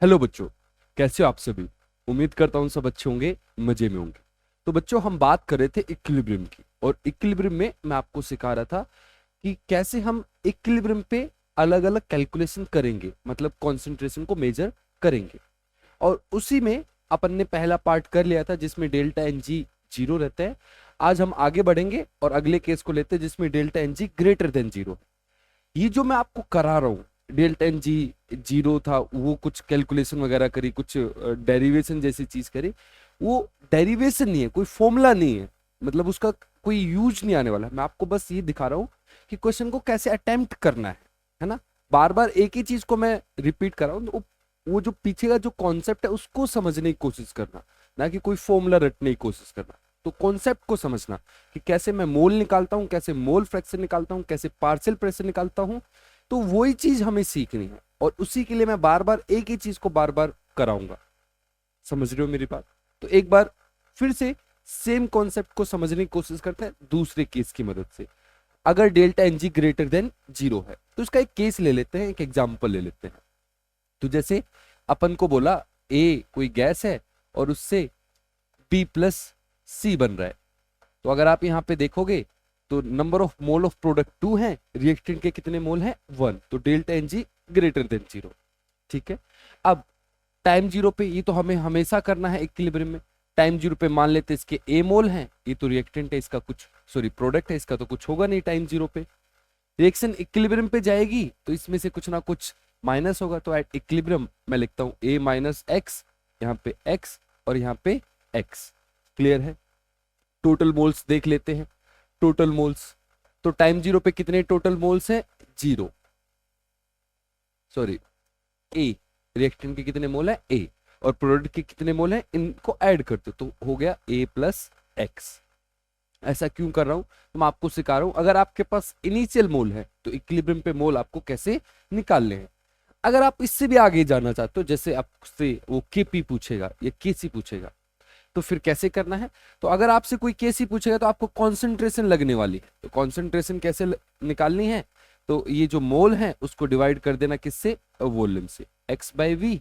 Hello बच्चों, कैसे हो आप सभी। उम्मीद करता हूँ सब अच्छे होंगे, मजे में होंगे। तो बच्चों, हम बात कर रहे थे इक्विलिब्रियम की, और इक्विलिब्रियम में मैं आपको सिखा रहा था कि कैसे हम इक्विलिब्रियम पे अलग अलग कैलकुलेशन करेंगे, मतलब कॉन्सेंट्रेशन को मेजर करेंगे। और उसी में अपन ने पहला पार्ट कर लिया था जिसमें डेल्टा एन जी जीरो रहता है। आज हम आगे बढ़ेंगे और अगले केस को लेते हैं जिसमें delta N G greater than zero. ये जो मैं आपको करा रहा हूँ, डेल्टा एन जी जीरो था, वो कुछ कैलकुलेशन वगैरह करी, कुछ डेरिवेशन जैसी चीज करी। वो डेरिवेशन नहीं है, कोई फॉर्मूला नहीं है, मतलब उसका कोई यूज नहीं आने वाला है। मैं आपको बस ये दिखा रहा हूँ कि क्वेश्चन को कैसे अटेम्प्ट करना है ना। बार बार एक ही चीज को मैं रिपीट कर रहा हूँ, तो वो जो पीछे का जो कॉन्सेप्ट है उसको समझने की कोशिश करना, ना कि कोई फॉर्मूला रटने की कोशिश करना। तो कॉन्सेप्ट को समझना कि कैसे मैं मोल निकालता हूं, कैसे मोल फ्रैक्शन निकालता हूं, कैसे पार्शियल प्रेशर निकालता हूं। तो वही चीज हमें सीखनी है, और उसी के लिए मैं बार बार एक ही चीज को बार बार कराऊंगा। समझ रहे हो मेरी बात? तो एक बार फिर से सेम कॉन्सेप्ट को समझने की कोशिश करते हैं दूसरे केस की मदद से। अगर delta N G greater than zero है तो इसका एक केस ले लेते हैं, एक एग्जाम्पल ले लेते हैं। तो जैसे अपन को बोला ए कोई गैस है और उससे बी प्लस सी बन रहा है। तो अगर आप यहाँ पे देखोगे तो number of mole of product 2 है, रिएक्टेंट के कितने मोल हैं 1, तो delta N G greater than zero. ठीक है। अब टाइम जीरो पे ये तो हमें हमेशा करना है इक्विलिब्रियम में। टाइम जीरो पे मान लेते इसके ए मोल हैं, ये तो रिएक्टेंट है इसका, कुछ सॉरी प्रोडक्ट है इसका, तो कुछ होगा नहीं टाइम जीरो पे। रिएक्शन इक्विलिब्रियम पे जाएगी तो इसमें से कुछ ना कुछ माइनस होगा, तो एट इक्विलिब्रियम मैं लिखता हूं ए माइनस एक्स, यहाँ पे एक्स और यहाँ पे एक्स। क्लियर है। टोटल मोल्स देख लेते हैं। टोटल मोल्स, तो टाइम जीरो पे कितने टोटल मोल्स हैं? जीरो, सॉरी ए। रिएक्टेंट के कितने मोल है? ए। और प्रोडक्ट के कितने मोल हैं? इनको ऐड करते तो हो गया ए प्लस एक्स। ऐसा क्यों कर रहा हूं? तो मैं आपको सिखा रहा हूं, अगर आपके पास इनिशियल मोल है तो इक्विलिब्रियम पे मोल आपको कैसे निकालने हैं। अगर आप इससे भी आगे जाना चाहते हो, जैसे आपसे वो केपी पूछेगा या केसी पूछेगा, तो फिर कैसे करना है? तो अगर आपसे कोई केसी पूछेगा तो आपको कॉन्सेंट्रेशन लगने वाली है, तो कॉन्सेंट्रेशन कैसे निकालनी है? तो ये जो मोल है उसको डिवाइड कर देना किससे? वॉल्यूम से, X by V,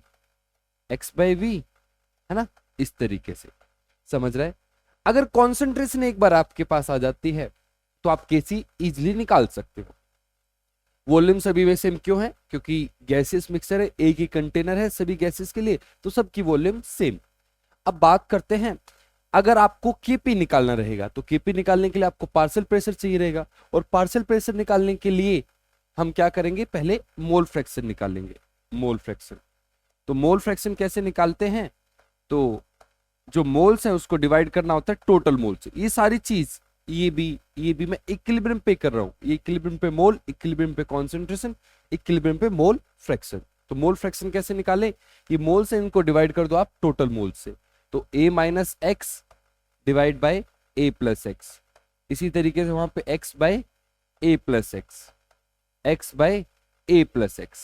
X by V, है ना, इस तरीके से। समझ रहे हैं? अगर कॉन्सेंट्रेशन एक बार आपके पास आ जाती है तो आप केसी इजिली निकाल सकते हो। वॉल्यूम सभी में सेम क्यों है? क्योंकि गैसेस मिक्सर है, एक ही कंटेनर है सभी गैसेस के लिए, तो सबकी वॉल्यूम सेम। अब बात करते हैं, अगर आपको केपी निकालना रहेगा तो केपी निकालने के लिए आपको पार्शियल प्रेशर चाहिए रहेगा, और पार्शियल प्रेशर निकालने के लिए हम क्या करेंगे? पहले मोल फ्रैक्शन निकालेंगे। मोल फ्रैक्शन, तो मोल फ्रैक्शन कैसे निकालते हैं? तो जो मोल्स हैं उसको डिवाइड करना होता है टोटल मोल से। ये सारी चीज, ये भी मैं इक्विलिब्रियम पे कर रहा हूं। ये इक्विलिब्रियम पे मोल, इक्विलिब्रियम पे कॉन्सेंट्रेशन, इक्विलिब्रियम पे मोल फ्रैक्शन। तो मोल फ्रैक्शन कैसे निकालें? ये मोल से इनको डिवाइड कर दो आप टोटल मोल से, तो A minus X divide by A plus X. इसी तरीके से वहां पे X by A plus X, X by A plus X.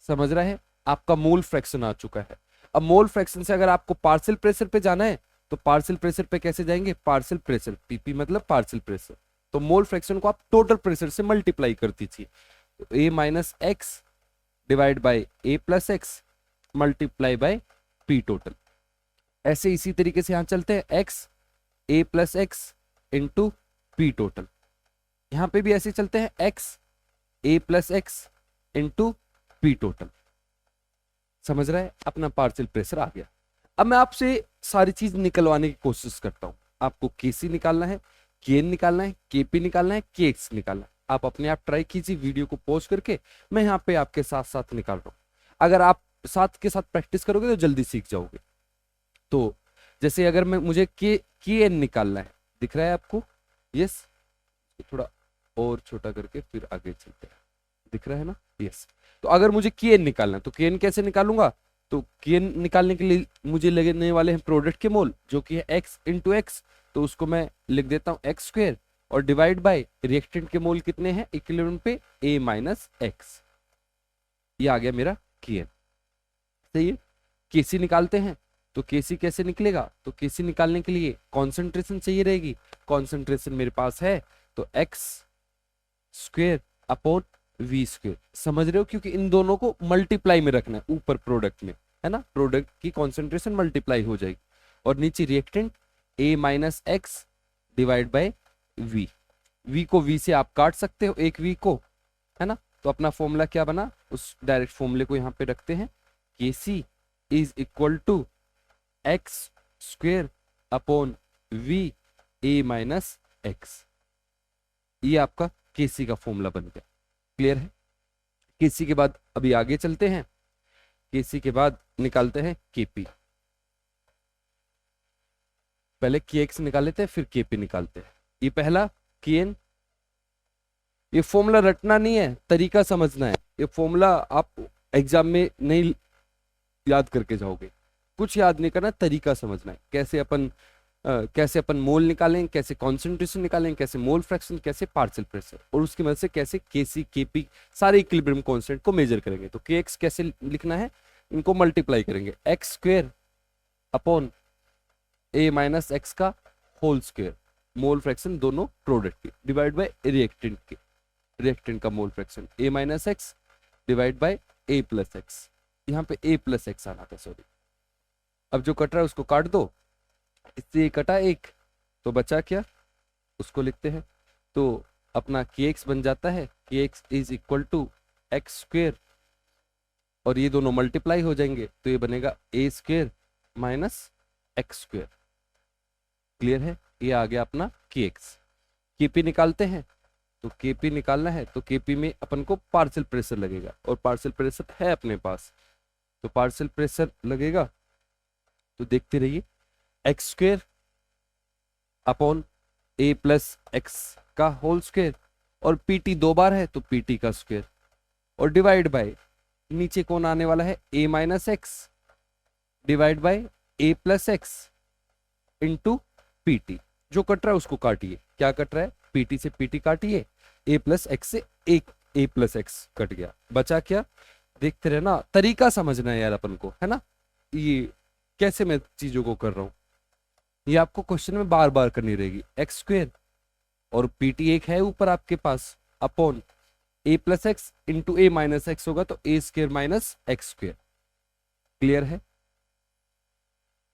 समझ रहा है? आपका मोल फ्रैक्शन आ चुका है। अब मोल फ्रैक्शन से अगर आपको पार्शियल प्रेशर पे जाना है तो पार्शियल प्रेशर पे कैसे जाएंगे? पार्शियल प्रेशर, पीपी मतलब पार्शियल प्रेशर। तो मोल फ्रैक्शन को आप टोटल प्रेशर से मल्टीप्लाई कर दीजिए, तो A minus X divide by A plus X multiply by P total. ऐसे इसी तरीके से यहां चलते हैं, X A plus X into P total. यहां पे भी ऐसे चलते हैं, X A plus X into P total. समझ रहा है? अपना पार्शियल प्रेशर आ गया। अब मैं आपसे सारी चीज निकलवाने की कोशिश करता हूं। आपको केसी निकालना है, केएन निकालना है, केपी निकालना है, केएक्स निकालना है। आप अपने आप ट्राई कीजिए वीडियो को पॉज करके, मैं यहाँ पे आपके साथ साथ निकाल रहा हूँ। अगर आप साथ के साथ प्रैक्टिस करोगे तो जल्दी सीख जाओगे। तो जैसे अगर मैं मुझे के एन निकालना है, दिख रहा है आपको? यस, थोड़ा और छोटा करके फिर आगे चलते हैं, दिख रहा है ना? यस। तो अगर मुझे के एन निकालना है तो के एन कैसे निकालूंगा? तो के एन निकालने के लिए मुझे लगने वाले हैं प्रोडक्ट के मोल, जो कि है एक्स इंटू एक्स। तो उसको मैं लिख देता हूं एक्स स्क्वेयर, और डिवाइड बाय रिएक्टेंट के मोल कितने हैं इक्विलिब्रियम पे? ए माइनस एक्स। ये आ गया मेरा के एन। सही है। केसी निकालते हैं, तो केसी कैसे निकलेगा? तो केसी निकालने के लिए कॉन्सेंट्रेशन चाहिए रहेगी। कॉन्सेंट्रेशन मेरे पास है, तो X square upon V square. समझ रहे हो? क्योंकि इन दोनों को मल्टीप्लाई में रखना है ऊपर प्रोडक्ट में, है ना, प्रोडक्ट की कॉन्सेंट्रेशन मल्टीप्लाई हो जाएगी, और नीचे reactant A minus X divide by V। V को V से आप काट सकते हो, एक V को, है ना। तो अपना फॉर्मूला क्या बना, उस डायरेक्ट फॉर्मूले को यहाँ पे रखते हैं, KC is equal to X square upon V A minus X. ये आपका KC का फॉर्मूला बन गया। क्लियर है। KC के बाद अभी आगे चलते हैं, KC के बाद निकालते हैं KP। पहले KX निकाल लेते हैं, फिर KP निकालते हैं। ये पहला KN, ये फॉर्मूला रटना नहीं है, तरीका समझना है। ये फॉर्मूला आप एग्जाम में नहीं याद करके जाओगे, कुछ याद नहीं करना, तरीका समझना है। कैसे अपन मोल निकालें, कैसे कॉन्सेंट्रेशन निकालें, कैसे मोल फ्रैक्शन, कैसे पार्शियल प्रेशर, और उसकी मदद से कैसे KC KP सारे इक्विलिब्रियम कांस्टेंट को मेजर करेंगे। तो KX कैसे लिखना है, इनको मल्टीप्लाई करेंगे, x square upon A minus X का होल स्क्वेयर, मोल फ्रैक्शन दोनों प्रोडक्ट के, डिवाइड बाय रिएक्टेंट के, रिएक्टेंट का mole fraction A minus X divide by A plus x. यहाँ पे A प्लस एक्स आना था, सॉरी। अब जो कट रहा है उसको काट दो, इससे ये कटा एक, तो बचा क्या, उसको लिखते हैं। तो अपना KX बन जाता है, KX is equal to X square, और ये दोनों मल्टीप्लाई हो जाएंगे, तो ये बनेगा A square minus X square. Clear है। ये आ गया अपना KX। KP निकालते हैं, तो KP निकालना है तो KP में अपन को पार्शियल प्रेशर लगेगा, और पार्शियल प्रेशर है अपने पास, तो पार्शियल प्रेशर लगेगा, तो देखते रहिए, x square upon A plus x का होल स्क्वेयर, और PT 2 बार है तो PT का स्क्वेयर, और डिवाइड बाय नीचे कौन आने वाला है, A minus X divide by A plus X into PT। जो कट रहा है उसको काटिए, क्या कट रहा है, PT से PT काटिए, A प्लस एक्स से एक A प्लस एक्स कट गया, बचा क्या, देखते रहना, तरीका समझना है यार अपन को, है ना। ये कैसे मैं चीजों को कर रहा हूं, ये आपको क्वेश्चन में बार बार करनी रहेगी। एक्स स्क्वेयर और PT एक है ऊपर आपके पास, upon A plus X into A minus X होगा, तो A square minus X square. Clear है।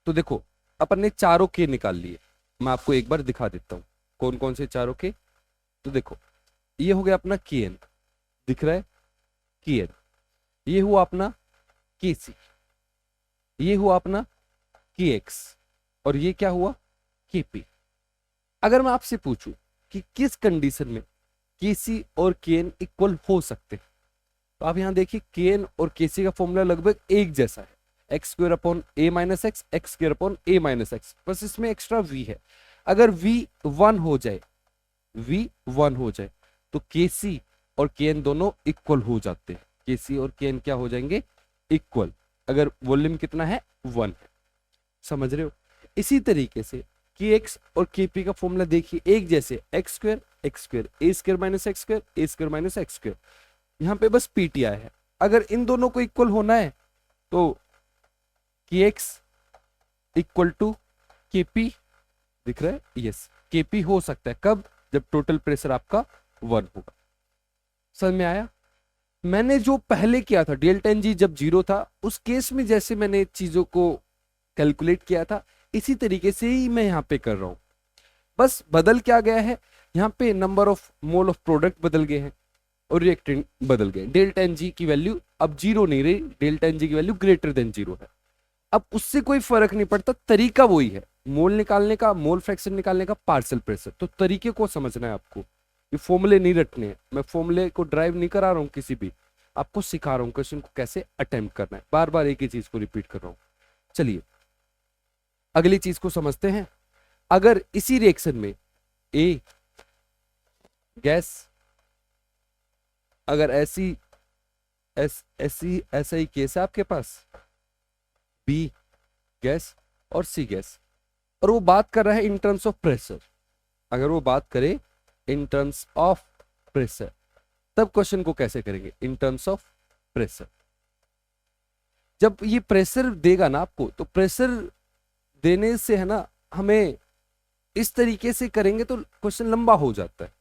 तो देखो अपन ने चारों के निकाल लिए, मैं आपको एक बार दिखा देता हूं कौन कौन से चारों के। तो देखो ये हो गया अपना KN, दिख रहा है KN, ये हुआ अपना KC, ये हुआ अपना KX, और ये क्या हुआ KP। अगर मैं आपसे पूछूं कि किस कंडीशन में KC और KN इक्वल हो सकते हैं, तो आप यहां देखिए KN और KC का फॉर्मूला लगभग एक जैसा है, x square upon A minus x, x square upon A minus x, बस इसमें एक्स्ट्रा V है। अगर V 1 हो जाए, V 1 हो जाए, तो KC और KN दोनों इक्वल हो जाते हैं, KC और KN क्या हो जाएंगे, इक्वल, अगर वॉल्यूम कितना है 1 है। समझ रहे हो। इसी तरीके से KX और KP का फॉर्मूला देखिए एक जैसे, x square A square minus X square, A square minus X square, यहाँ पे बस PT आया है। अगर इन दोनों को इक्वल होना है तो KX इक्वल टू KP, दिख रहा है, यस, KP हो सकता है, कब, जब टोटल प्रेशर आपका 1 होगा। समझ में आया। मैंने जो पहले किया था डेल्टा एन जी जब 0 था, उस केस में जैसे मैंने चीजों को कैलकुलेट किया था, इसी तरीके से ही मैं यहाँ पे कर रहा हूँ। बस बदल क्या गया है, यहाँ पे number of mole of product बदल गए हैं और रिएक्टेंट बदल गए। डेल्टा एन जी की वैल्यू अब 0 नहीं रही, डेल्टा एन जी की वैल्यू ग्रेटर देन 0 है। अब उससे कोई फर्क नहीं पड़ता, तरीका वही है, मोल निकालने का, मोल फ्रैक्शन निकालने का, पार्शियल प्रेशर। तो तरीके को समझना है आपको, ये फॉर्मूले नहीं रटने हैं, मैं फॉर्मूले को ड्राइव नहीं करा रहा हूँ किसी भी, आपको सिखा रहा हूँ क्वेश्चन को कैसे अटेम्प्ट करना है, बार बार एक ही चीज को रिपीट कर रहा हूँ। चलिए अगली चीज को समझते हैं। अगर इसी रिएक्शन में ए गैस, अगर ऐसा ही केस है आपके पास, बी गैस और सी गैस, और वो बात कर रहा है इन टर्म्स ऑफ प्रेशर, अगर वो बात करे इन टर्म्स ऑफ प्रेशर, तब क्वेश्चन को कैसे करेंगे, इन टर्म्स ऑफ प्रेशर। जब ये प्रेशर देगा ना आपको, तो प्रेशर देने से है ना, हमें इस तरीके से करेंगे तो क्वेश्चन लंबा हो जाता है।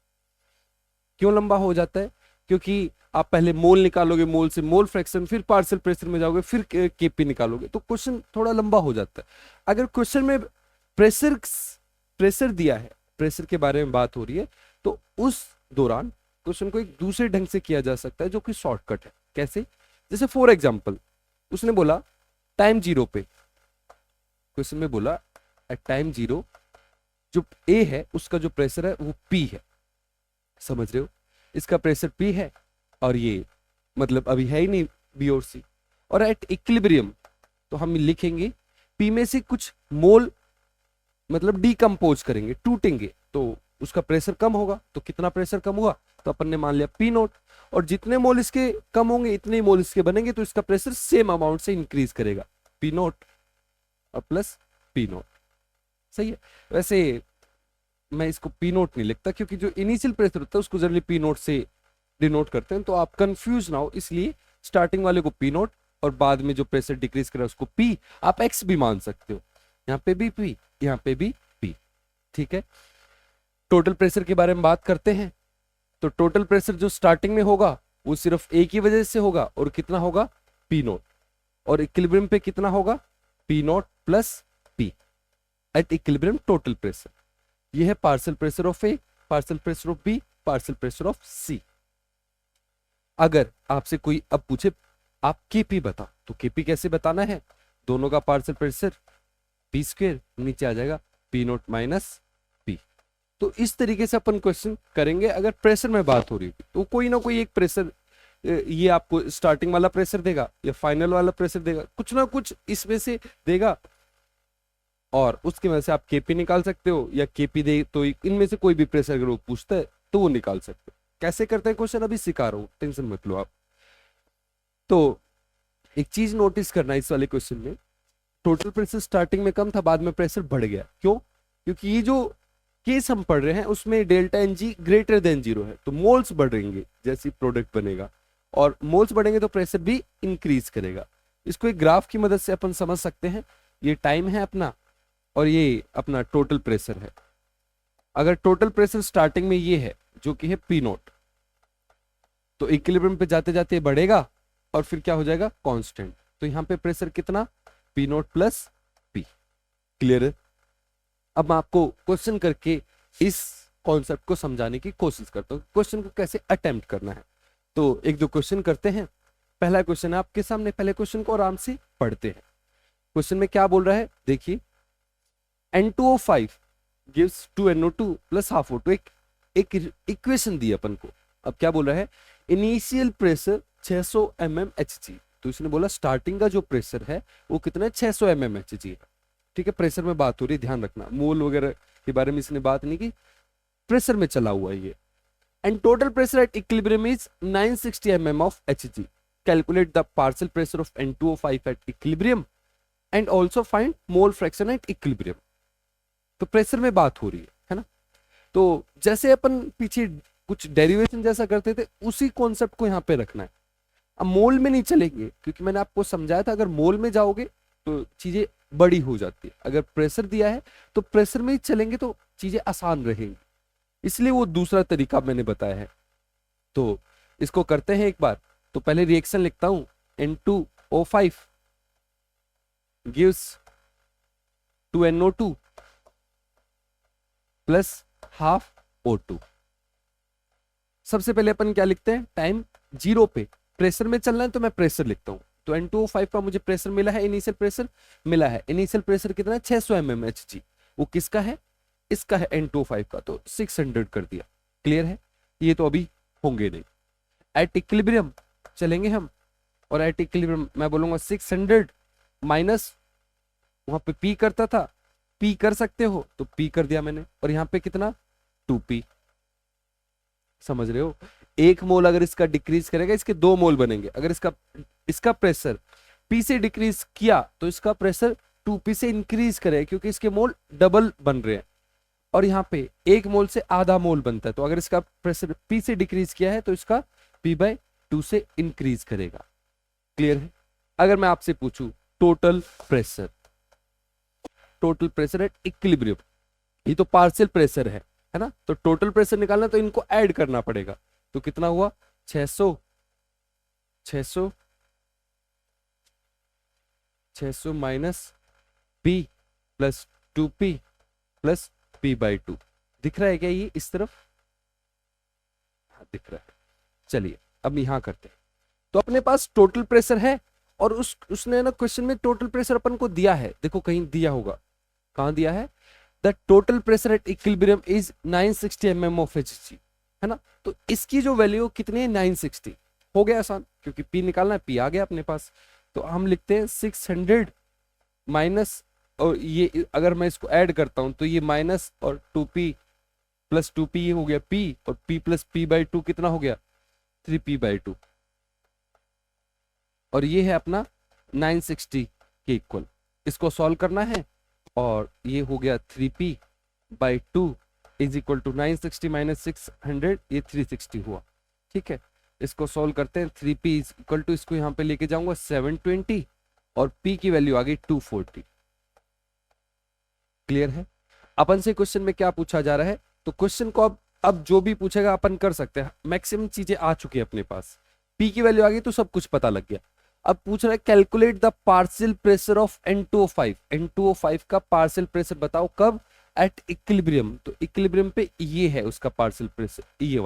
क्यों लंबा हो जाता है, क्योंकि आप पहले मोल निकालोगे, मोल से मोल फ्रैक्शन, फिर पार्शियल प्रेशर में जाओगे, फिर केपी निकालोगे, तो क्वेश्चन थोड़ा लंबा हो जाता है। अगर क्वेश्चन में प्रेशर प्रेशर दिया है, प्रेशर के बारे में बात हो रही है, तो उस दौरान क्वेश्चन को एक दूसरे ढंग से किया जा सकता है जो कि शॉर्टकट है। कैसे? जैसे फॉर एग्जाम्पल उसने बोला टाइम जीरो पे, क्वेश्चन में बोला एट टाइम जीरो जो ए है उसका जो प्रेशर है वो पी है, समझ रहे हो? इसका प्रेशर पी है और ये मतलब अभी है ही नहीं बी और सी, और एट इक्विलिब्रियम तो हम लिखेंगे पी में से कुछ मोल मतलब डीकम्पोज करेंगे, टूटेंगे, तो उसका प्रेशर कम होगा। तो कितना प्रेशर कम हुआ? तो अपन ने मान लिया पी नोट, और जितने मोल इसके कम होंगे इतने ही मोल इसके बनेंगे, तो इसका प्रेशर सेम अमाउंट से इंक्रीज करेगा, पी नोट और प्लस पी नोट। सही है। वैसे मैं इसको पी नोट नहीं लिखता क्योंकि जो इनिशियल प्रेशर होता है उसको जनरली पी नोट से डिनोट करते हैं, तो आप कंफ्यूज ना हो इसलिए स्टार्टिंग वाले को पी नोट और बाद में जो प्रेशर डिक्रीज करा उसको पी, आप एक्स भी मान सकते हो, यहाँ पे भी पी, यहाँ पे भी पी। ठीक है। टोटल प्रेशर के बारे में बात करते हैं, तो टोटल प्रेशर जो स्टार्टिंग में होगा वो सिर्फ एक ही वजह से होगा, और कितना होगा? P note. और इक्विलिब्रियम पे कितना होगा? P naught plus P at equilibrium total pressure. ये है partial pressure of A, partial pressure of B, partial pressure of C. अगर आपसे कोई अब पूछे आप केपी बता, तो केपी कैसे बताना है? दोनों का पार्शियल प्रेशर पी स्क्वायर, नीचे आ जाएगा पी नोट माइनस पी। तो इस तरीके से अपन क्वेश्चन करेंगे। अगर प्रेशर में बात हो रही है तो कोई ना कोई एक प्रेशर, ये आपको स्टार्टिंग वाला प्रेशर देगा या फाइनल वाला प्रेशर देगा, कुछ ना कुछ इसमें से देगा, और उसकी वजह से आप केपी निकाल सकते हो, या केपी दे तो इनमें से कोई भी प्रेशर अगर वो पूछता है तो वो निकाल सकते हो। कैसे करते हैं क्वेश्चन अभी सिखा रहा हूं, टेंशन मत लो आप। तो एक चीज नोटिस करना इस वाले क्वेश्चन में, टोटल प्रेशर स्टार्टिंग में कम था, बाद में प्रेशर बढ़ गया। क्यों? क्योंकि ये जो केस हम पढ़ रहे हैं उसमें delta N G greater than zero है, तो मोल्स बढ़ेंगे जैसे प्रोडक्ट बनेगा, और मोल्स बढ़ेंगे तो प्रेशर भी इंक्रीज करेगा। इसको एक ग्राफ की मदद से अपन समझ सकते हैं। ये टाइम है अपना और ये अपना टोटल प्रेशर है। अगर टोटल प्रेशर स्टार्टिंग में ये है जो कि है पी नोट, तो इक्विलिब्रियम पे जाते जाते बढ़ेगा और फिर क्या हो जाएगा? कांस्टेंट। तो यहाँ पे प्रेशर कितना? P naught plus P. Clear है? अब मैं आपको क्वेश्चन करके इस कॉन्सेप्ट को समझाने की कोशिश करता हूँ, क्वेश्चन को कैसे अटेम्प्ट करना है। तो एक दो क्वेश्चन करते हैं। पहला क्वेश्चन है आपके सामने, पहले क्वेश्चन को आराम से पढ़ते हैं। क्वेश्चन में क्या बोल रहा है देखिए, N2O5 gives 2NO2 plus half O2। एक इक्वेशन दी अपन को। अब क्या बोल रहा है? Initial pressure 600 mm Hg। तो इसने बोला स्टार्टिंग का जो प्रेशर है वो कितना है? 600 mm Hg है। ठीक है, प्रेशर में बात हो रही है, ध्यान रखना, मोल वगैरह के बारे में इसने बात नहीं की, प्रेशर में चला हुआ है ये। And total pressure at equilibrium is 960 mm of Hg। Calculate the partial pressure of N2O5 at equilibrium and also find mole fraction at equilibrium. तो प्रेशर में बात हो रही है ना? तो जैसे अपन पीछे कुछ डेरिवेशन जैसा करते थे उसी कॉन्सेप्ट को यहाँ पे रखना है। अब मोल में नहीं चलेंगे क्योंकि मैंने आपको समझाया था अगर मोल में जाओगे तो चीजें बड़ी हो जाती है। अगर प्रेशर दिया है तो प्रेशर में ही चलेंगे तो चीजें आसान रहेंगी, इसलिए वो दूसरा तरीका मैंने बताया है। तो इसको करते हैं एक बार। तो पहले रिएक्शन लिखता हूं, N2O5 gives 2NO2 plus half O2। सबसे पहले अपन क्या लिखते हैं? टाइम जीरो पे प्रेशर में चलना है तो मैं प्रेशर लिखता हूं। तो N2O5 का मुझे प्रेशर मिला है, इनिशियल प्रेशर मिला है। इनिशियल प्रेशर कितना है? 600 mm Hg। वो किसका है? इसका है, N2O5 का, तो 600 कर दिया। क्लियर है? ये तो अभी होंगे नहीं। एट इक्विलिब्रियम चलेंगे हम, और एट इक्विलिब्रियम मैं बोलूंगा 600 माइनस, वहां पे पी करता था, पी कर सकते हो तो पी कर दिया मैंने, और यहाँ पे कितना? 2p। समझ रहे हो? एक मोल अगर इसका डिक्रीज करेगा इसके 2 मोल बनेंगे। अगर इसका प्रेशर p से डिक्रीज किया तो इसका प्रेशर 2p से इंक्रीज करेगा, क्योंकि इसके मोल डबल बन रहे हैं, और यहाँ पे 1 मोल से आधा मोल बनता है। तो अगर इसका प्रेशर p से डिक्रीज किया है तो इसका p/2 से इंक्रीज करेगा। क्लियर है? अगर मैं आपसे पूछूं टोटल प्रेशर एट इक्विलिब्रियम, ये तो पार्शियल प्रेशर है ना? तो टोटल प्रेशर निकालना तो इनको ऐड करना पड़ेगा। तो कितना हुआ? 600 600 600 minus P plus 2P plus P/2 दिख रहा है क्या ये इस तरफ? हाँ दिख रहा है। चलिए अब यहां करते हैं। तो अपने पास टोटल प्रेशर है और उसने ना क्वेश्चन में टोटल प्रेशर अपन को दिया है, देखो कहीं दिया होगा, कहां दिया है? The total pressure at equilibrium is 960 mm of Hg, है ना। तो इसकी जो वैल्यू कितनी है? 960। हो गया आसान, क्योंकि P निकालना है, P आ गया अपने पास। तो हम लिखते हैं 600 माइनस, और ये अगर मैं इसको ऐड करता हूं तो ये माइनस और 2P प्लस 2P ये हो गया P, और P प्लस P/2 कितना हो गया? 3P/2, और ये है अपना 960 के इक्वल। इसको सॉल्व करना है, और ये हो गया 3P/2 is equal to 960 minus 600, ये 360 हुआ। ठीक है, इसको सॉल्व करते हैं। 3P इज इक्वल टू, इसको यहाँ पे लेके जाऊंगा 720, और P की वैल्यू आ गई 240। क्लियर है? अपन से क्वेश्चन में क्या पूछा जा रहा है? तो क्वेश्चन को अब जो भी पूछेगा अपन कर सकते हैं, मैक्सिमम चीजें आ चुकी है अपने पास। P की वैल्यू आ गई तो सब कुछ पता लग गया। अब पूछ रहा है calculate the partial pressure of N2O5। N2O5 का पार्शियल प्रेशर बताओ कब? At equilibrium. तो इक्विलिब्रियम पे ये है उसका पार्शियल प्रेशर, ये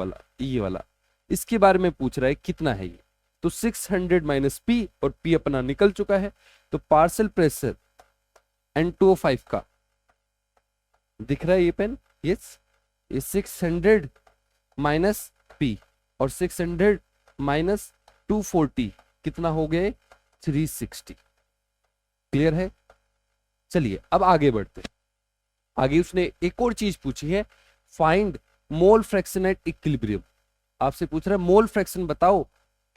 वाला इसके बारे में पूछ रहा है कितना है ये। तो 600 माइनस P, और P अपना निकल चुका है। तो पार्शियल प्रेशर N2O5 का दिख रहा है ये पेन? यस, ये 600 माइनस P और 600 माइनस 240 कितना हो गए? 360। क्लियर है? चलिए अब आगे बढ़ते हैं। आगे उसने एक और चीज पूछी है, find mole fraction at equilibrium. आपसे पूछ रहा है मोल फ्रैक्शन बताओ,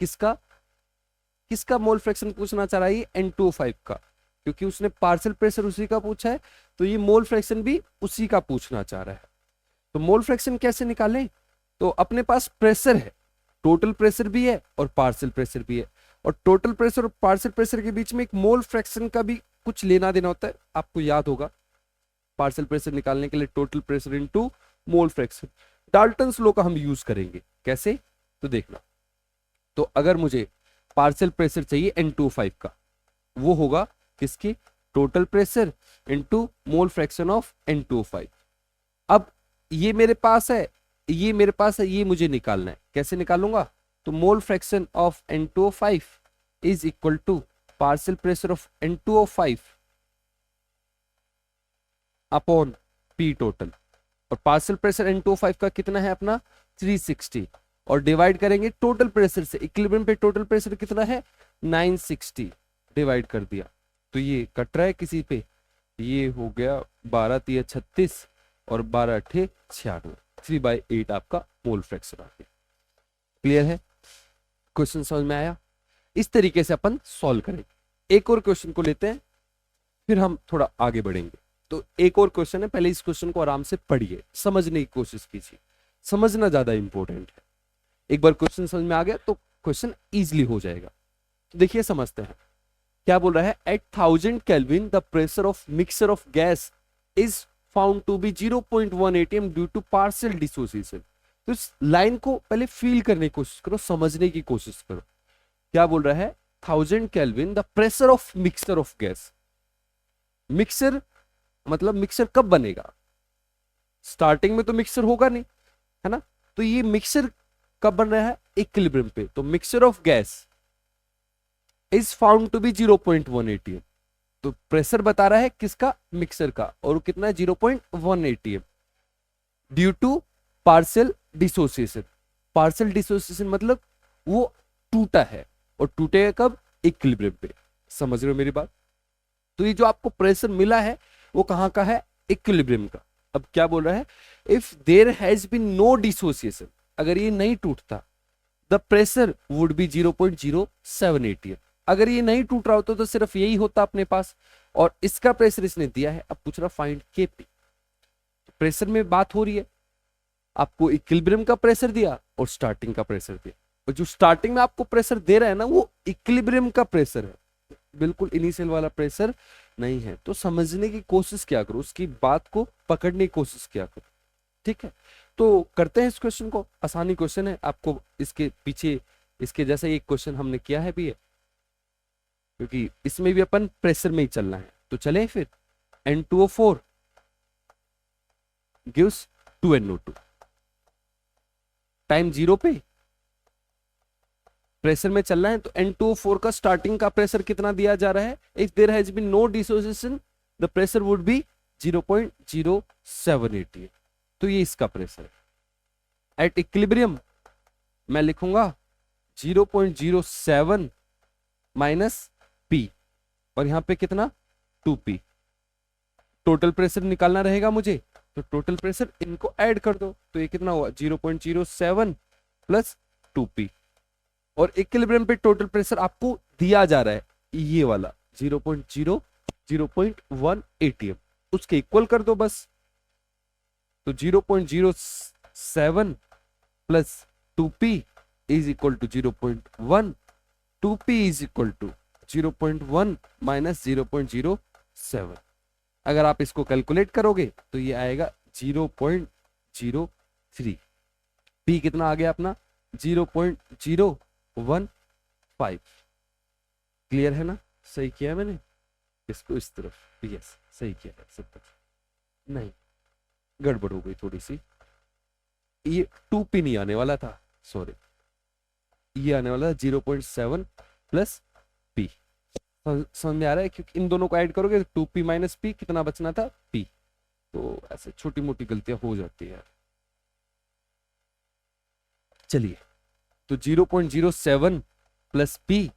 किसका मोल फ्रैक्शन पूछना चाह रहा है? N2O5 का, क्योंकि उसने पार्शियल प्रेशर उसी का पूछा है, तो ये मोल फ्रैक्शन भी उसी का पूछना चाह रहा है। तो मोल फ्रैक्शन कैसे निकालें? तो अपने पास प्रेशर है, टोटल प्रेशर भी है और पार्शियल प्रेशर भी है, और टोटल प्रेशर और पार्शियल प्रेशर के बीच में एक मोल फ्रैक्शन का भी कुछ लेना देना होता है, आपको याद होगा। पार्शियल प्रेशर निकालने के लिए total pressure into mole fraction, Dalton's law का हम यूज करेंगे। कैसे? तो देखना, तो अगर मुझे पार्शियल प्रेशर चाहिए N2O5 का, वो होगा किसकी? Total pressure into mole fraction of N2O5। अब ये मेरे पास है, ये मुझे निकालना है। कैसे निकालूंगा? तो mole fraction of N2O5 is equal to partial pressure of N2O5 upon P total, और पार्शियल प्रेशर N2O5 का कितना है अपना? 360, और डिवाइड करेंगे टोटल प्रेशर से। इक्विलिब्रियम पे टोटल प्रेशर कितना है? 960, डिवाइड कर दिया तो ये कट रहा है किसी पे, ये हो गया 12×3 = 36 और 12×8 = 96, 3/8 आपका मोल फ्रैक्शन आ गया। क्लियर है? क्वेश्चन समझ में आया? इस तरीके से अपन सॉल्व करेंगे। एक और क्वेश्चन को लेते हैं, फिर हम थोड़ा आगे बढ़ेंगे। तो एक और क्वेश्चन है, पहले इस क्वेश्चन को आराम से पढ़िए, समझने की कोशिश कीजिए, समझना ज्यादा इंपॉर्टेंट है। एक बार क्वेश्चन समझ में आ गया तो क्वेश्चन इजीली हो जाएगा। तो देखिए समझते हैं क्या बोल रहा है। At 1000 kelvin the pressure of mixture of gas is found to be 0.1 atm due to partial dissociation. तो इस लाइन को पहले फील करने की कोशिश करो, समझने की कोशिश करो। क्या बोल रहा है? 1000 kelvin the pressure of mixture of gas. Mixer मतलब मिक्सर कब बनेगा? स्टार्टिंग में तो मिक्सर होगा नहीं, है ना। तो ये मिक्सर कब बन रहा है? इक्विलिब्रियम पे। तो mixture of gas is found to be 0.1 atm। तो प्रेशर बता रहा है किसका? मिक्सर का, और वो कितना है? 0.1 atm due to partial dissociation. Partial dissociation मतलब वो टूटा है, और टूटेगा कब? इक्विलिब्रियम पे। समझ रहे हो मेरी बात? तो ये जो आपको प्रेशर मिला है वो कहां का है? इक्विलिब्रियम का। अब क्या बोल रहा है? If there has been no dissociation, अगर ये नहीं टूटता, the pressure would be 0.07 atm। अगर ये नहीं टूट रहा होता तो सिर्फ यही होता अपने पास, और इसका प्रेशर इसने दिया है। अब पूछ रहा फाइंड Kp। प्रेशर में बात हो रही है, आपको इक्विलिब्रियम का प्रेशर दिया और स्टार्टिंग का प्रेशर दिया, और जो स्टार्टिंग में आपको प्रेशर दे रहा है ना, वो इक्विलिब्रियम का प्रेशर है, बिल्कुल इनिशियल वाला प्रेशर नहीं है। तो समझने की कोशिश क्या करो, उसकी बात को पकड़ने की कोशिश क्या करो। ठीक है, तो करते हैं इस क्वेश्चन को, आसानी क्वेश्चन है, आपको इसके पीछे इसके जैसा एक क्वेश्चन हमने किया है भी है, क्योंकि इसमें भी अपन प्रेशर में ही चलना है। तो चले फिर, N2O4 गिव्स 2NO2, टाइम 0 पे प्रेशर में चलना है, तो N2O4 का स्टार्टिंग का प्रेशर कितना दिया जा रहा है, if there has been no dissociation the pressure would be 0.0788। तो ये इसका प्रेशर है। एट इक्विलिब्रियम मैं लिखूंगा 0.07 माइनस पी, और यहां पे कितना 2p। टोटल प्रेशर निकालना रहेगा मुझे, तो टोटल प्रेशर इनको ऐड कर दो, तो ये कितना हुआ 0.07 प्लस 2p। और इक्विलिब्रियम पे टोटल प्रेशर आपको दिया जा रहा है ये वाला 0.1 atm, उसके इक्वल कर दो बस। तो 0.07 plus 2p is equal to 0.1, 2p is equal to 0.1 minus 0.07। अगर आप इसको कैलकुलेट करोगे तो ये आएगा 0.03। p कितना आ गया अपना 0.015। क्लियर है ना, सही किया मैंने इसको इस तरफ, यस सही किया है सब तक, नहीं गड़बड़ हो गई थोड़ी सी, ये 2p नहीं आने वाला था, सॉरी, ये आने वाला 0.7 प्लस p। समझ में आ रहा है, क्योंकि इन दोनों को ऐड करोगे तो 2p माइनस p कितना बचना था p। तो ऐसे छोटी मोटी गलतियां हो जाती है। चलिए, तो 0.07 प्लस p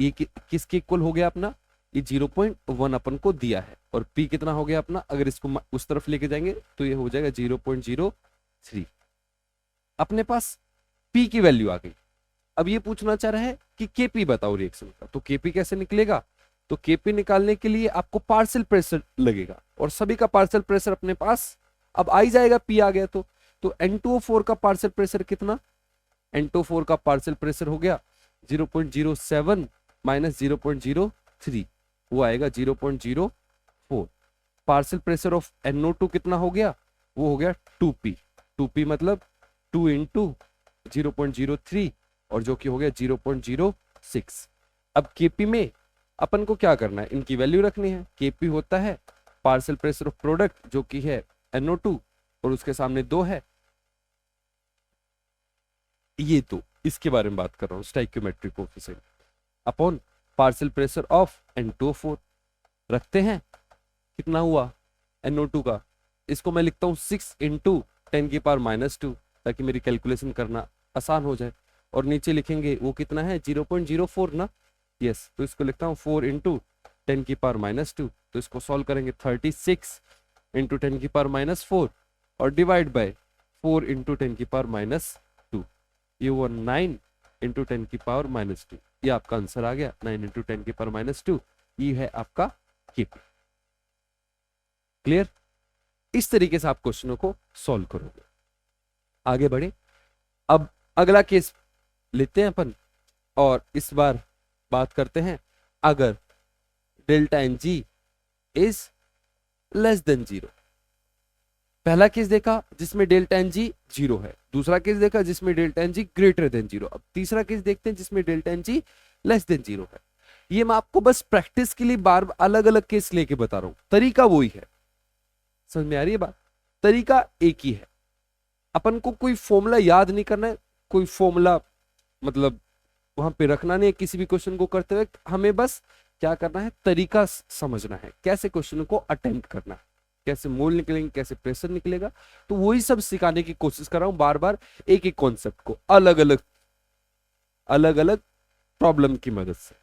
ये किसके इक्वल हो गया अपना, ये 0.1 अपन को दिया है, और p कितना हो गया अपना, अगर इसको उस तरफ लेके जाएंगे तो ये हो जाएगा 0.03। अपने पास p की वैल्यू आ गई। अब ये पूछना चाह रहा है कि kp बताओ रिएक्शन का, तो kp कैसे निकलेगा, तो kp निकालने के लिए आपको पार्शियल प्रेशर लगेगा, और सभी का पार्शियल प्रेशर अपने पास अब आ ही जाएगा, p आ गया तो N2O4 का पार्शियल प्रेशर कितना, N2O4 का पार्शियल प्रेशर हो गया 0.07 माइनस 0.03, वो आएगा 0.04। पार्शियल प्रेशर ऑफ NO2 कितना हो गया, वो हो गया 2p, 2p मतलब 2 इंटू 0.03, और जो कि हो गया 0.06। अब kp में अपन को क्या करना है, इनकी वैल्यू रखनी है। kp होता है पार्शियल प्रेशर ऑफ प्रोडक्ट जो कि है NO2, और उसके सामने 2 है, ये तो इसके बारे में बात कर रहा हूं, stoichiometric coefficient upon partial pressure of N2O4 रखते हैं, कितना हुआ NO2 का, इसको मैं लिखता हूं 6 इंटू 10⁻², ताकि मेरी कैलकुलेशन करना आसान हो जाए। और नीचे लिखेंगे वो कितना है 0.04 ना, यस, तो इसको लिखता हूँ 4 इंटू 10⁻², तो इसको सॉल्व करेंगे 36 इंटू 10⁻⁴, और डिवाइड बाय 4 इंटू 10⁻², ये हुआ 9 इंटू 10⁻²। ये आपका आंसर आ गया 9 इंटू 10⁻², ये है आपका kp। क्लियर, इस तरीके से आप क्वेश्चनों को सॉल्व करोगे। आगे बढ़े, अब अगला केस लेते हैं अपन, और इस बार बात करते हैं अगर delta N G is less than 0। पहला केस देखा जिसमें डेल्टा एन जी 0 है, दूसरा केस देखा जिसमें delta N G greater than 0, अब तीसरा केस देखते हैं जिसमें delta N G less than 0 है। ये मैं आपको बस प्रैक्टिस के लिए बार अलग अलग केस लेके बता रहा हूं, तरीका वही है। समझ में आ रही है बात, तरीका एक ही है। अपन को कोई फॉर्मूला याद नहीं करना है, कोई फॉर्मूला मतलब वहां पे रखना नहीं है किसी भी क्वेश्चन को करते हुए, हमें बस क्या करना है, तरीका समझना है, कैसे क्वेश्चन को अटेम्प्ट करना है, कैसे मोल निकलेंगे, कैसे प्रेशर निकलेगा। तो वही सब सिखाने की कोशिश कर रहा हूं बार बार, एक एक कॉन्सेप्ट को अलग अलग प्रॉब्लम की मदद से।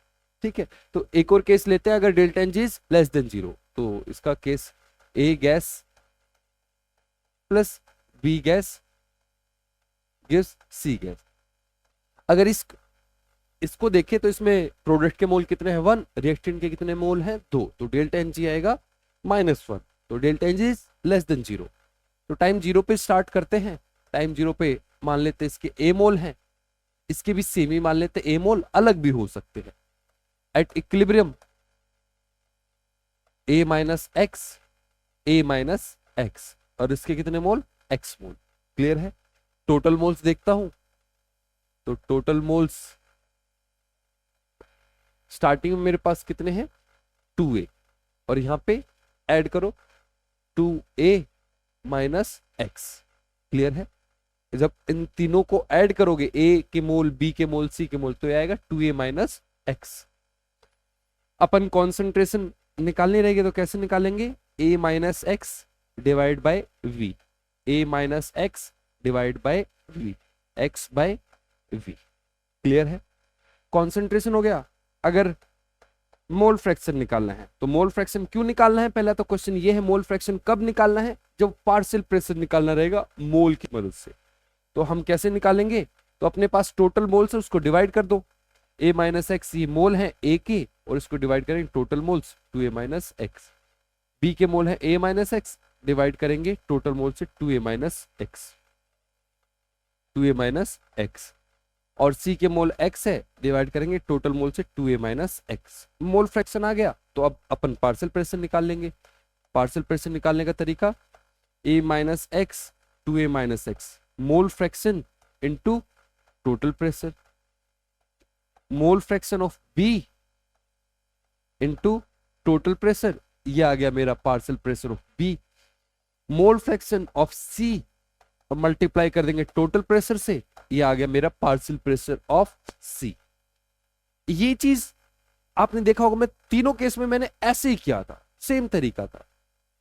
ठीक है, तो एक और केस लेते हैं, अगर delta N G is less than 0, तो इसका case A gas plus B gas gives C gas. अगर इसको देखें तो इसमें प्रोडक्ट के मोल कितने हैं 1, रिएक्टेंट के कितने मोल हैं 2, तो डेल्टा एन जी आएगा -1, तो delta N G is less than 0। तो टाइम 0 पे स्टार्ट करते हैं, टाइम 0 पे मान लेते हैं इसके ए मोल हैं, इसके भी सेम ही मान लेते हैं, ए मोल अलग भी हो सकते हैं। At equilibrium A - x, A - x, और इसके कितने मोल x मोल, क्लियर है। टोटल मोल्स देखता हूं, तो टोटल मोल्स स्टार्टिंग में मेरे पास कितने हैं 2a, और यहां पे ऐड करो 2a माइनस एक्स। क्लियर है। जब इन तीनों को ऐड करोगे, a के मोल, b के मोल, c के मोल, तो ये आएगा 2a माइनस एक्स। अपन कॉन्सेंट्रेशन निकालनी रहेगी तो कैसे निकालेंगे, a minus X divide by v, a minus X divide by v, x by v। Clear है। कॉन्सेंट्रेशन हो गया। अगर मोल फ्रैक्शन निकालना है तो मोल फ्रैक्शन क्यों निकालना है, पहला तो क्वेश्चन ये है, मोल फ्रैक्शन कब निकालना है, जब पार्शियल प्रेशर निकालना रहेगा मोल की मदद से। तो हम कैसे निकालेंगे, तो अपने पास टोटल मोल्स है उसको डिवाइड कर दो, a माइनस एक्स ये मोल है a के, और इसको डिवाइड करेंगे total moles 2a minus X. b के मोल है a माइनस एक्स, डिवाइड करेंगे टोटल मोल से 2a minus X, 2a minus X. और c के मोल x है, डिवाइड करेंगे टोटल मोल से 2a minus X. Mole fraction आ गया, तो अब अपन पार्शियल प्रेशर निकाल लेंगे। पार्शियल प्रेशर निकालने का तरीका, a minus X 2a minus X, mole fraction into total pressure, mole fraction of b into total pressure, ये आ गया मेरा partial pressure of b। Mole fraction of c और मल्टीप्लाई कर देंगे टोटल प्रेशर से, ये आ गया मेरा पार्शियल प्रेशर ऑफ c। ये चीज आपने देखा होगा, मैं तीनों केस में मैंने ऐसे ही किया था, सेम तरीका था।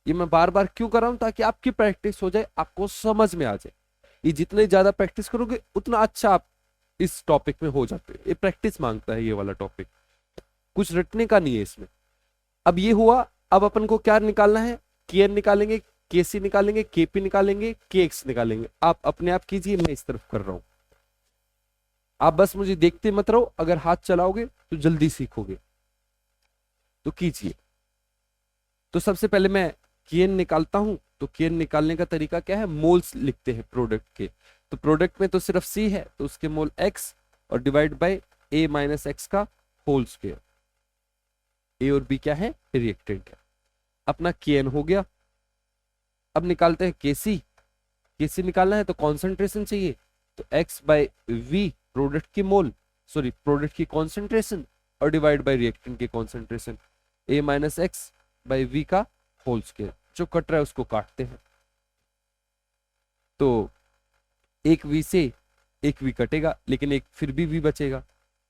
ये मैं बार बार क्यों कर रहा हूं, ताकि आपकी प्रैक्टिस हो जाए, आपको समझ में आ जाए। ये जितने ज्यादा प्रैक्टिस करोगे उतना अच्छा आप इस टॉपिक में हो जाते हैं। ये प्रैक्टिस मांगता है ये वाला टॉपिक, कुछ रटने का नहीं है इसमें। अब ये हुआ, अब अपन को क्या निकालना है, kn निकालेंगे, kc निकालेंगे, kp निकालेंगे, kx निकालेंगे। आप अपने आप कीजिए, मैं इस तरफ कर रहा हूं, आप बस मुझे देखते मत रहो। अगर हाथ चलाओगे तो जल्दी सीखोगे, तो कीजिए। तो सबसे पहले मैं kn निकालता हूं। तो kn निकालने का तरीका क्या है, मोल्स लिखते हैं प्रोडक्ट के। तो प्रोडक्ट में तो सिर्फ c है, तो उसके मोल x और divide by a minus X का होल स्क्वायर। a और b क्या है, रिएक्टेंट है। अपना kn हो गया। अब निकालते हैं kc। kc निकालना है तो कॉन्सेंट्रेशन चाहिए, तो x बाय v प्रोडक्ट की मोल, सॉरी प्रोडक्ट की कॉन्सेंट्रेशन, और डिवाइड बाय रिएक्टेंट की concentration, a minus X by v का होल स्क्वायर। जो कट रहा है उसको काटते हैं, तो एक v से एक v कटेगा, लेकिन एक फिर भी v बचेगा,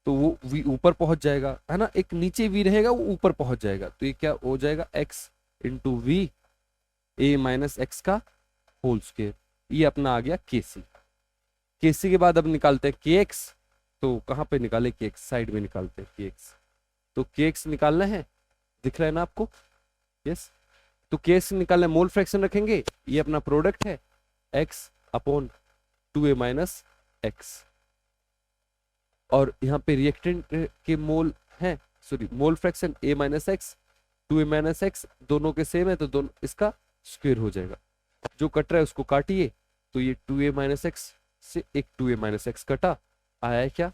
तो वो v ऊपर पहुंच जाएगा, है ना। एक नीचे v रहेगा, वो ऊपर पहुंच जाएगा, तो ये क्या हो जाएगा, x into V a minus X का होल स्क्वायर। ये अपना आ गया kc। kc के बाद अब निकालते हैं kx। तो कहां पे निकाले kx, साइड में निकालते हैं kx। तो kx निकालना है, दिख रहा है ना आपको, यस। तो kx निकालना है, मोल फ्रैक्शन रखेंगे, ये अपना प्रोडक्ट है x upon 2a minus X, और यहाँ पे रिएक्टेंट के मोल है, sorry mole fraction a minus X 2a minus x, दोनों के सेम है, तो दोनों इसका स्क्वायर हो जाएगा। जो कट रहा है उसको काटिए, तो ये 2a माइनस एक्स से एक 2a माइनस एक्स कटा, आया है क्या,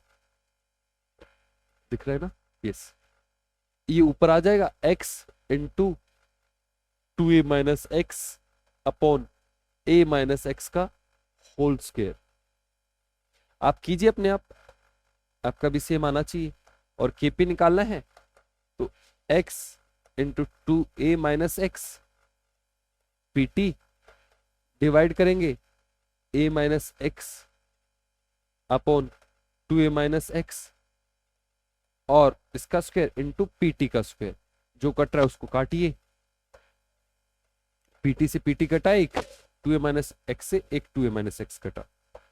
दिख रहा है ना, यस। ये ऊपर आ जाएगा x into 2a minus x upon a minus X का होल स्क्वायर। आप कीजिए अपने आप, आपका भी सेम आना चाहिए। और kp निकालना है, तो x into 2a minus x pt divide करेंगे a minus x upon 2a minus X, और इसका स्क्वायर इंटू pt का स्क्वायर। जो कट रहा है उसको काटिए, pt से pt कटा, एक 2a माइनस एक्स से एक 2a माइनस एक्स कटा,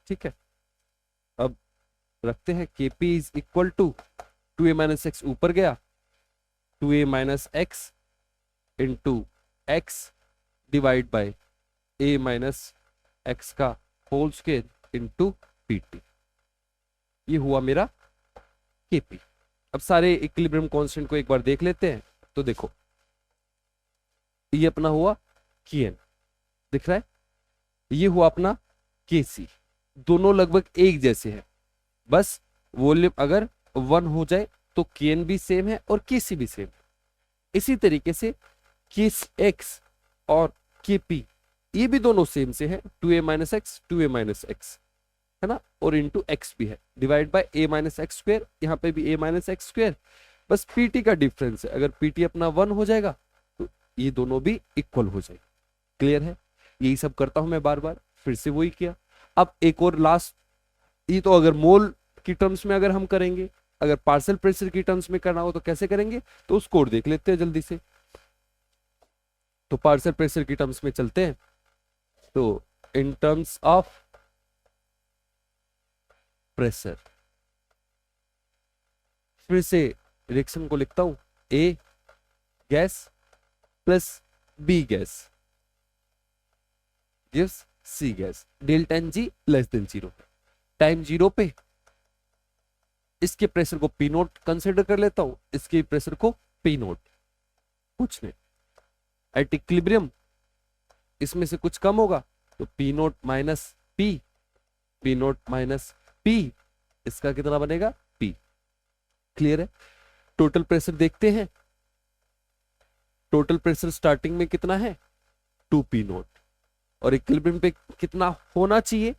ठीक है। अब रखते हैं kp is equal to 2a minus X ऊपर गया, 2a minus X into X divide by a minus X का होल स्क्वायर इंटू pt। ये हुआ मेरा kp। अब सारे इक्विलिब्रियम कांस्टेंट को एक बार देख लेते हैं। तो देखो, ये अपना हुआ kn, दिख रहा है, ये हुआ अपना kc, दोनों लगभग एक जैसे हैं। बस वॉल्यूम अगर 1 हो जाए तो kn भी सेम है और kc भी सेम है। इसी तरीके से kx और kp ये भी दोनों सेम से है, 2a minus X 2a minus x है ना, और इंटू एक्स भी है, divide by a minus X square, यहाँ पे भी a माइनस एक्स स्क्वेयर, बस पीटी का डिफरेंस है, अगर पीटी अपना 1 हो जाएगा तो ये दोनों भी इक्वल हो जाएगा। क्लियर है? यही सब करता हूं मैं बार बार, फिर से वही किया। अब एक और लास्ट, ये तो अगर मोल की टर्म्स में अगर हम करेंगे, अगर पार्शियल प्रेशर की टर्म्स में करना हो तो कैसे करेंगे, तो उसको और देख लेते हैं जल्दी से। तो पार्शियल प्रेशर की टर्म्स में चलते हैं, तो इन टर्म्स ऑफ प्रेशर, फिर से रिएक्शन को लिखता हूं, A gas plus B gas gives C gas, delta N G less than 0। Time 0 पे इसके प्रेशर को पी नोट कंसिडर कर लेता हूं, इसके प्रेशर को पी नोट, कुछ नहीं। एट इक्विलिब्रियम इसमें से कुछ कम होगा तो P note minus P note minus P, इसका कितना बनेगा पी। क्लियर है? टोटल प्रेशर देखते हैं, टोटल प्रेशर स्टार्टिंग में कितना है 2p नोट, और इक्विलिब्रियम पे कितना होना चाहिए,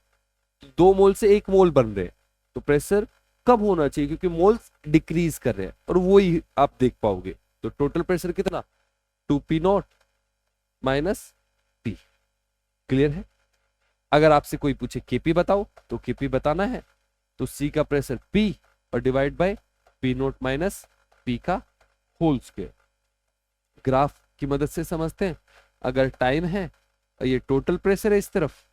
2 मोल से 1 मोल बन रहे हैं, तो प्रेशर कब होना चाहिए, क्योंकि मोल्स डिक्रीज कर रहे हैं, और वो ही आप देख पाओगे। तो टोटल प्रेशर कितना 2p note minus p। Clear है? अगर आपसे कोई पूछे केपी बताओ, तो केपी बताना है तो सी का प्रेशर p और divide bye p note minus p का होल स्क्वायर। ग्राफ की मदद से समझते हैं, अगर टाइम है ये टोटल प्रेशर है इस तरफ,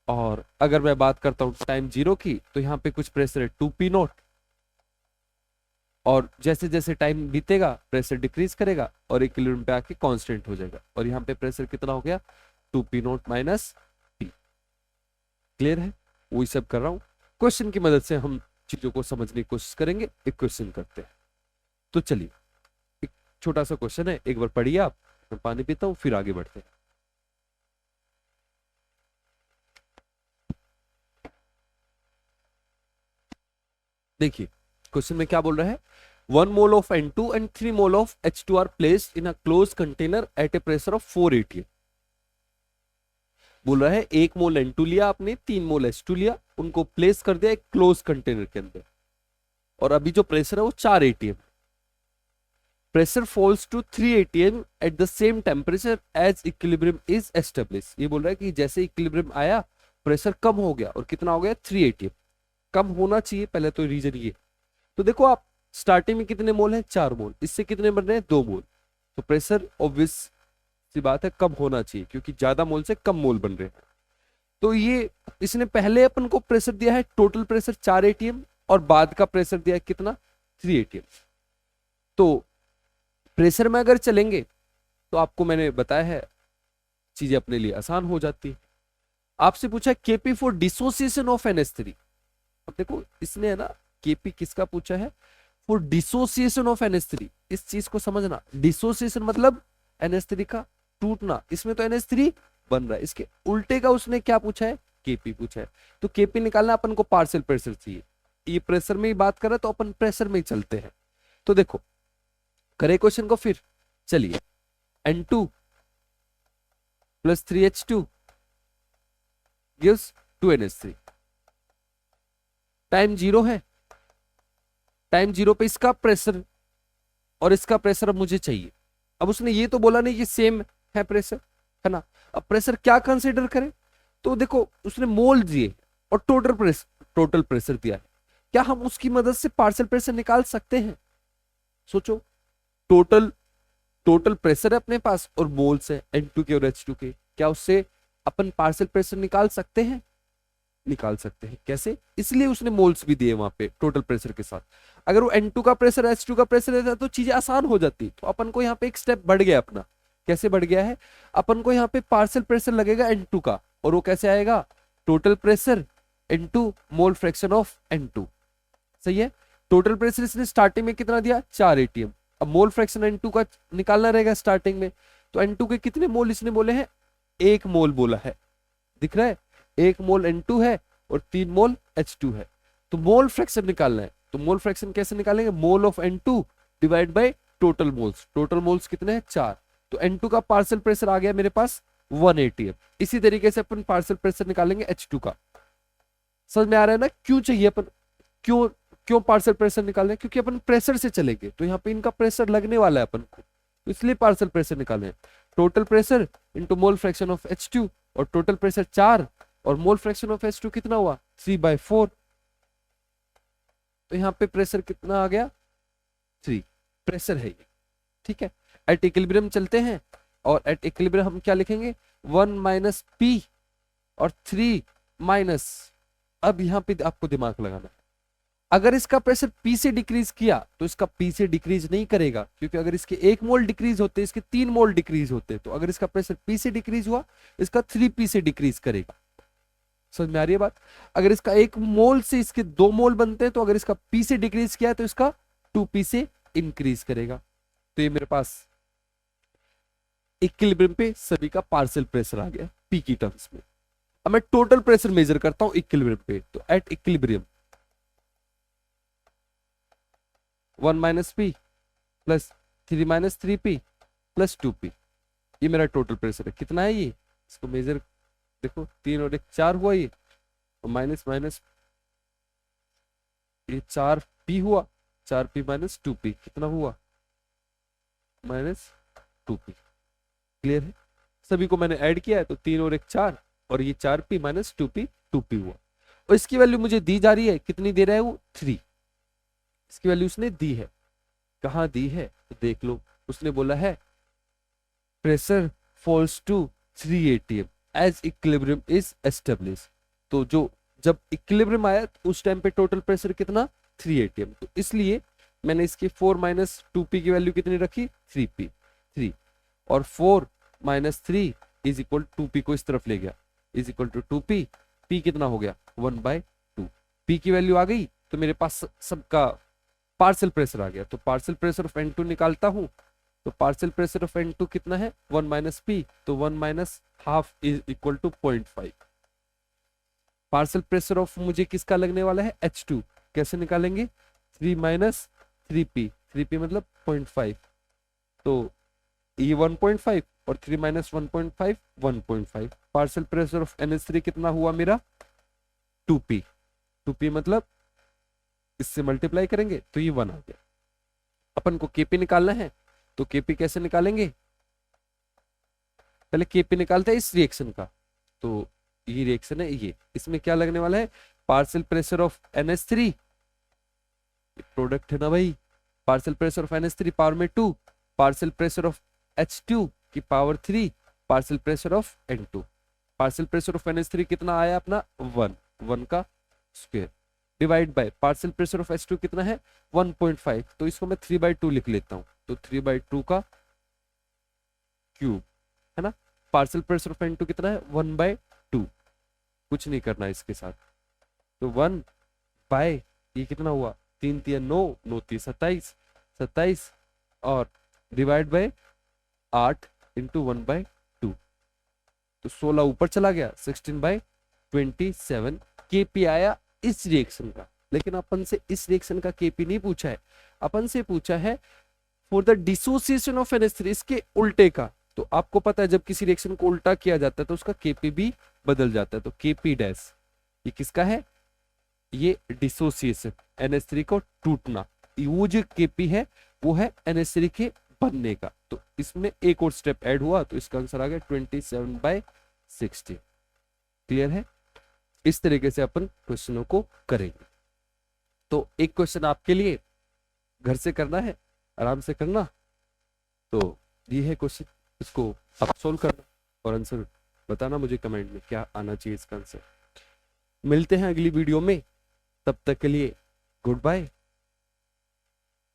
और अगर मैं बात करता हूं टाइम 0 की, तो यहां पे कुछ प्रेशर है 2p नोट, और जैसे जैसे टाइम बीतेगा प्रेशर डिक्रीज करेगा और इक्विलिब्रियम पे आके कांस्टेंट हो जाएगा, और यहाँ पे प्रेशर कितना हो गया 2p note minus p। Clear है? वही सब कर रहा हूं, क्वेश्चन की मदद से हम चीजों को समझने की कोशिश करेंगे। एक क्वेश्चन करते हैं, तो चलिए एक छोटा सा क्वेश्चन है, एक बार पढ़िए आप, मैं पानी पीता हूं फिर आगे बढ़ते हैं। देखिए क्वेश्चन में क्या बोल रहा है, 1 mole of N2 and 3 mole of H2 are placed in a closed container at a pressure of 4 atm। बोल रहा है 1 मोल N2 लिया आपने, 3 मोल H2 लिया, उनको प्लेस कर दिया एक क्लोज कंटेनर के अंदर, और अभी जो प्रेशर है वो 4 atm। Pressure falls to 3 atm at the same temperature as equilibrium is establish. ये बोल रहा है कि जैसे इक्विलिब्रियम आया प्रेशर कम हो गया, और कितना हो गया 3 atm, कम होना चाहिए पहले तो रीजन ये। तो देखो आप स्टार्टिंग में कितने मोल है 4 मोल, इससे कितने बन रहे हैं 2 मोल, तो प्रेशर ऑब्वियस सी बात है कम होना चाहिए, क्योंकि ज्यादा मोल से कम मोल बन रहे हैं। तो ये इसने पहले अपन को प्रेशर दिया है टोटल प्रेशर 4 atm, और बाद का प्रेशर दिया है कितना 3 atm। तो प्रेशर में अगर चलेंगे तो आपको मैंने बताया है चीजें अपने लिए आसान हो जाती है। आपसे पूछा KP for dissociation of NH3। अब देखो इसने है ना केपी किसका पूछा है, फॉर डिसोसिएशन ऑफ NH3। इस चीज को समझना, डिसोसिएशन मतलब NH3 का टूटना, इसमें तो NH3 बन रहा है, इसके उल्टे का उसने क्या पूछा है केपी पूछा है। तो केपी निकालना अपन को पार्शियल प्रेशर चाहिए, ये प्रेशर में ही बात कर रहा है तो अपन प्रेशर में ही चलते हैं। तो देखो करे क्वेश्चन को फिर, चलिए N2 plus 3H2 gives 2NH3। Time 0 है, टाइम 0 पे इसका प्रेशर और इसका प्रेशर अब मुझे चाहिए। अब उसने ये तो बोला नहीं कि सेम है प्रेशर, है ना। अब प्रेशर क्या कंसीडर करें, तो देखो उसने मोल दिए और टोटल प्रेशर दिया है, क्या हम उसकी मदद से पार्शियल प्रेशर निकाल सकते हैं? सोचो, टोटल प्रेशर है अपने पास और मोल्स है N2 के और H2 के, क्या उससे अपन पार्शियल प्रेशर निकाल सकते हैं? निकाल सकते हैं। कैसे? इसलिए उसने मोल्स भी दिए वहां पे टोटल प्रेशर के साथ। अगर वो N2 का प्रेशर H2 का प्रेशर रहता तो चीजें आसान हो जाती। तो अपन को यहाँ पे एक स्टेप बढ़ गया अपना। कैसे बढ़ गया है? अपन को यहाँ पे पार्शियल प्रेशर लगेगा N2 का, और वो कैसे आएगा, total pressure N2 mole fraction of N2। सही है। टोटल प्रेशर इसने स्टार्टिंग में कितना दिया 4 atm। अब मोल फ्रैक्शन N2 का निकालना रहेगा स्टार्टिंग में, तो N2 के कितने मोल इसने बोले हैं, 1 मोल बोला है, दिख रहा है 1 मोल N2 है और 3 मोल H2 है। तो मोल फ्रैक्शन निकालना है, तो मोल फ्रैक्शन कैसे निकालेंगे, मोल of N2 divide by total moles. Total moles कितने हैं 4, तो N2 का पार्शियल प्रेशर आ गया मेरे पास 1 atm। इसी तरीके से अपन पार्शियल प्रेशर निकालेंगे H2 का। समझ में आ रहा है ना क्यों चाहिए अपन, क्यों क्यों पार्शियल प्रेशर निकालें, क्योंकि अपन प्रेशर से चलेंगे तो यहाँ पे इनका प्रेशर लगने वाला है अपन को, तो इसलिए पार्शियल प्रेशर निकालें। Total pressure into mole fraction of H2, और टोटल प्रेशर 4 और मोल फ्रैक्शन ऑफ H2 कितना हुआ 3/4, तो यहाँ पे प्रेशर कितना आ गया 3, प्रेशर है ये, ठीक है। एट इक्विलिब्रियम चलते हैं, और एट इक्विलिब्रियम हम क्या लिखेंगे 1 माइनस पी और 3 माइनस, अब यहाँ पे आपको दिमाग लगाना है, अगर इसका प्रेशर P से डिक्रीज किया तो इसका P से डिक्रीज नहीं करेगा, क्योंकि अगर इसके 1 मोल डिक्रीज होते इसके 3 मोल डिक्रीज होते, तो अगर इसका प्रेशर P से डिक्रीज हुआ इसका 3P से डिक्रीज करेगा। समझ में आ रही है बात? अगर इसका 1 मोल से इसके 2 मोल बनते हैं, तो अगर इसका P से डिक्रीज किया है तो इसका 2P से इंक्रीज करेगा। तो ये मेरे पास इक्विलिब्रियम पे सभी का पार्शियल प्रेशर आ गया P की टर्म्स में। अब मैं टोटल प्रेशर मेजर करता हूं इक्विलिब्रियम पे, तो at equilibrium 1 minus P plus 3 minus 3P plus 2P, ये मेरा टोटल प्रेशर है। कितना है ये, इसको मेजर देखो, 3 और 1 4 हुआ ये, और माइनस माइनस ये 4P हुआ, 4P माइनस 2P कितना हुआ माइनस 2P। क्लियर है? सभी को मैंने ऐड किया है, तो 3 और 1 4, और ये 4P माइनस 2P 2P हुआ, और इसकी वैल्यू मुझे दी जा रही है, कितनी दे रहा है वो 3, इसकी वैल्यू उसने दी है। कहां दी है तो देख लो, उसने बोला है pressure falls to 3 atm as equilibrium is establish. तो जो जब इक्विलिब्रियम आया तो उस टाइम पे टोटल प्रेशर कितना 3 atm, तो इसलिए मैंने इसकी 4 माइनस 2P की वैल्यू कितनी रखी 3P 3, और 4 माइनस 3 इज इक्वल 2P को इस तरफ ले गया, is equal to 2P, P कितना हो गया 1/2, P की वैल्यू आ गई तो मेरे पास सबका पार्शियल प्रेशर आ गया। तो पार्शियल प्रेशर ऑफ N2 निकालता हूं, तो पार्शियल प्रेशर ऑफ N2 कितना है 1 माइनस पी, तो 1 minus half is equal to 0.5। Partial pressure of मुझे किसका लगने वाला है H2, कैसे निकालेंगे 3 माइनस 3P, 3P मतलब 0.5, तो ये 1.5 और 3 minus 1.5 1.5। Partial pressure of NH3 कितना हुआ मेरा 2P, 2P मतलब इससे मल्टीप्लाई करेंगे तो ये 1 आ गया। अपन को Kp निकालना है, तो Kp कैसे निकालेंगे, पहले Kp निकालते हैं इस रिएक्शन का, तो ये रिएक्शन है ये, इसमें क्या लगने वाला है partial pressure of NH3, product है ना भाई, partial pressure of NH3 power में 2, पार्शियल प्रेशर ऑफ H2 की power 3, partial pressure of N2। Partial pressure of NH3 कितना आया अपना 1 का square, divide by partial pressure of H2 कितना है 1.5, तो इसको मैं 3/2 लिख लेता हूं, तो 3/2 का क्यूब है ना। पार्शियल प्रेशर ऑफ N2 कितना है 1/2, कुछ नहीं करना इसके साथ, तो 1 बाय ये कितना हुआ 3 3 9 9 3 27 27, और डिवाइड बाय 8 इंटू 1/2, तो 16 ऊपर चला गया 16/27 Kp आया इस रिएक्शन का। लेकिन अपन से इस रिएक्शन का Kp नहीं पूछा है, अपन से पूछा है for the dissociation of NH3, इसके उल्टे का। तो आपको पता है जब किसी रिएक्शन को उल्टा किया जाता है तो उसका Kp भी बदल जाता है, तो Kp डैश ये किसका है, ये डिसोसिएशन NH3 को टूटना, वो जो Kp है वो है NH3 के बनने का। तो इसमें एक और स्टेप ऐड हुआ, तो इसका आंसर आ गया 27/60। क्लियर है? इस तरीके से अपन क्वेश्चनों को करेंगे। तो एक क्वेश्चन आपके लिए घर से करना है, आराम से करना, तो ये है क्वेश्चन, इसको आप सोल्व करना और आंसर बताना मुझे कमेंट में क्या आना चाहिए इसका आंसर। मिलते हैं अगली वीडियो में, तब तक के लिए गुड बाय।